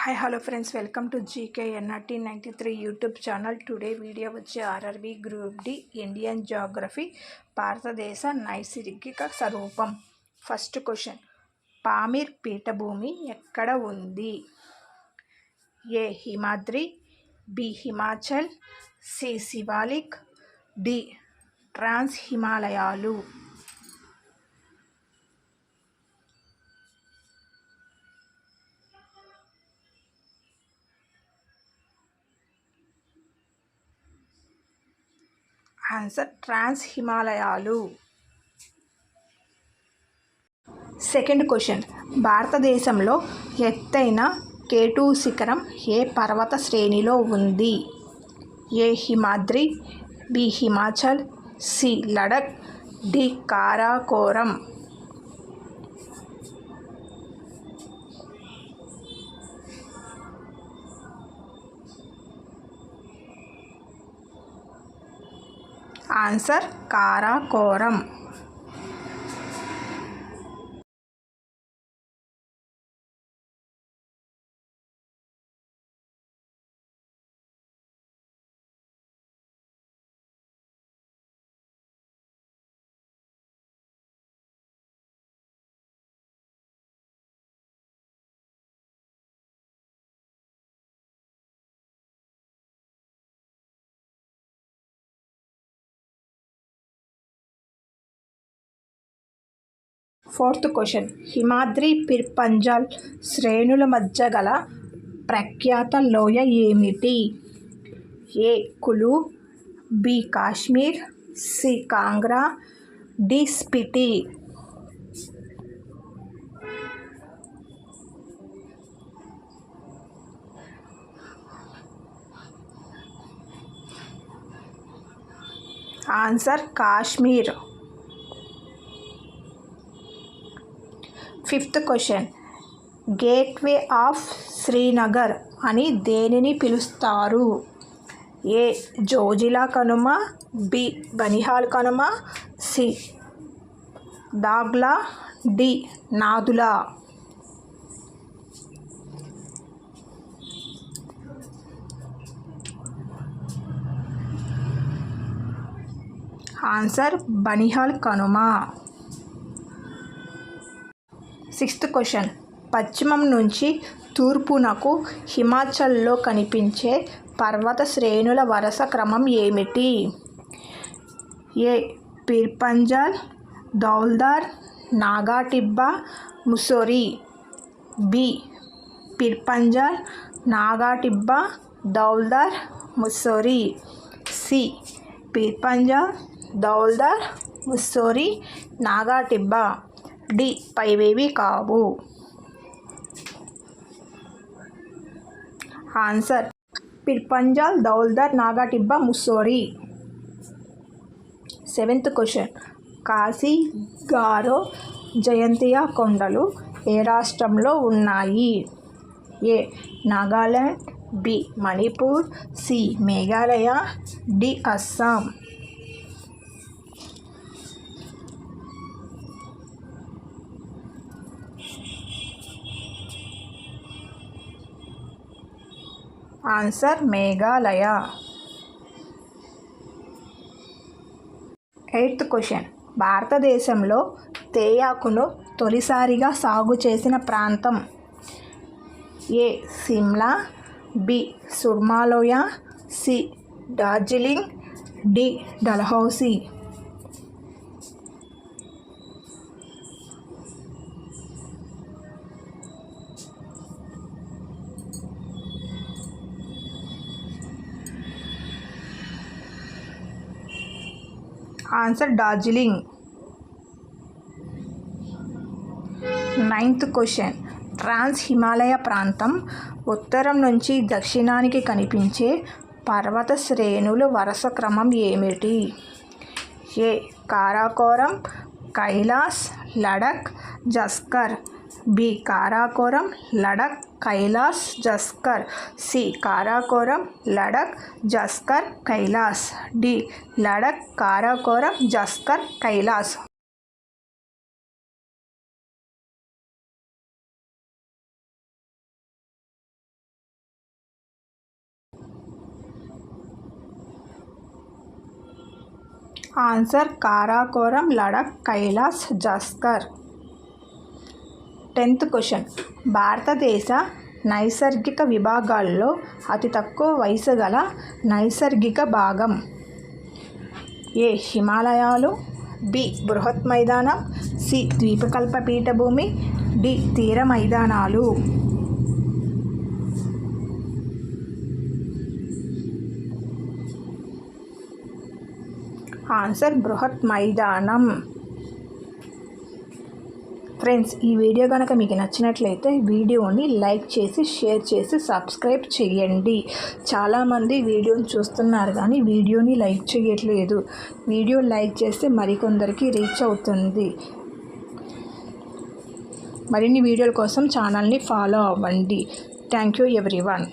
Hi, hello friends, welcome to GKNRT 93 YouTube channel. Today video వచ్చి RRB group D Indian geography భారతదేశ నైసర్గిక స్వరూపం. First question, Pamir పీఠభూమి ఎక్కడ ఉంది? A Himadri, B Himachal, C Shivalik, D trans హిమాలయాలు. ఆన్సర్ ట్రాన్స్ హిమాలయాలు. సెకండ్ క్వశ్చన్, భారతదేశంలో ఎత్తైన K2 శిఖరం ఏ పర్వత శ్రేణిలో ఉంది? A Himadri, B Himachal, C Ladakh, D Karakoram. Answer Karakoram. Fourth question, Himadri Pir Panjal శ్రేణుల మధ్య గల ప్రఖ్యాత లోయ ఏమిటి? A Kullu, B Kashmir, C Kangra, D Spiti. Answer Kashmir. Fifth question, gateway of Srinagar అని దేనిని పిలుస్తారు? ఏ జోజిలా కనుమ, బి బనిహాల్ కనుమ, C Dagla, D Nathula. Answer Banihal కనుమ. సిక్స్త్ క్వశ్చన్, పశ్చిమం నుంచి తూర్పునకు హిమాచల్లో కనిపించే పర్వత శ్రేణుల వరుస క్రమం ఏమిటి? A Pir Panjal, Dhauladhar, Naga Tibba, Mussoorie. B Pir Panjal, Naga Tibba, Dhauladhar, Mussoorie. C Pir Panjal, Dhauladhar, Mussoorie, Naga Tibba. D పైవేవి కావు. Answer Pir Panjal, Dhauladhar, Naga Tibba, Mussoorie. Seventh question, Khasi, Garo, Jaintia కొండలు ఏ రాష్ట్రంలో ఉన్నాయి? A Nagaland, B Manipur, C Meghalaya, D Assam. Answer Meghalaya. Eighth question, భారతదేశంలో తేయాకును తొలిసారిగా సాగు చేసిన ప్రాంతం? ఏ సిమ్లా, బి సుర్మాలోయ, C Darjeeling, D Dalhousie. Answer Darjeeling. Ninth question, trans Himalaya ప్రాంతం ఉత్తరం నుంచి దక్షిణానికి కనిపించే పర్వత శ్రేణుల వరుస క్రమం ఏమిటి? A Karakoram, Kailash, Ladakh, Zanskar. B Karakoram, Ladakh, Kailash, Zanskar. C Karakoram, Ladakh, Zanskar, Kailash. D Ladakh, Karakoram, Zanskar, Kailash. Answer Karakoram, Ladakh, Kailash, Zanskar. 10th question. భారతదేశ నైసర్గిక విభాగాల్లో అతి తక్కువ వయసు గల నైసర్గిక భాగం. ఏ హిమాలయాలు, బి బృహత్ మైదానం, సి ద్వీపకల్ప పీఠభూమి, డి తీర మైదానాలు. ఆన్సర్ బృహత్ మైదానం. ఫ్రెండ్స్, ఈ వీడియో కనుక మీకు నచ్చినట్లయితే వీడియోని లైక్ చేసి షేర్ చేసి సబ్స్క్రైబ్ చేయండి. చాలామంది వీడియోని చూస్తున్నారు కానీ వీడియోని లైక్ చేయట్లేదు. వీడియో లైక్ చేస్తే మరికొందరికి రీచ్ అవుతుంది. మరిన్ని వీడియోల కోసం ఛానల్ని ఫాలో అవ్వండి. Thank you everyone.